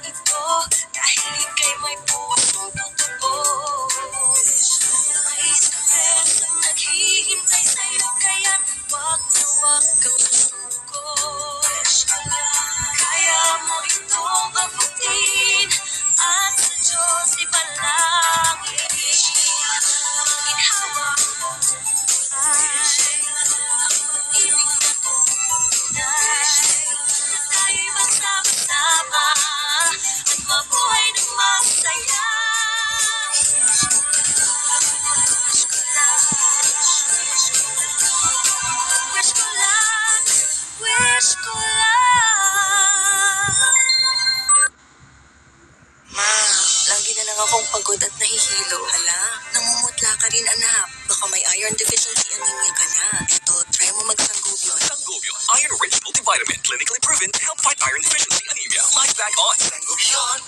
ito dahil ika'y may pusong totoo. May sorpresa naghihintay sa'yo kaya't wag na wag kang susuko. Kaya mo itong abutin at sa Diyos ipanalangin. Ginhawa mo ay ang pag-ibig na tunay na tayo'y magsama-sama at mabuhay ng masaya. Wish ko lang, wish ko lang. Ma, lagi na lang akong pagod at nahihilo. Hala, namumutla ka rin anak. Baka may iron deficiency anemia ka na. Ito, try mo mag-sangobion. Sangobion, iron-rich multivitamin, clinically proven to help fight iron deficiency anemia. Life back on. Sangobion.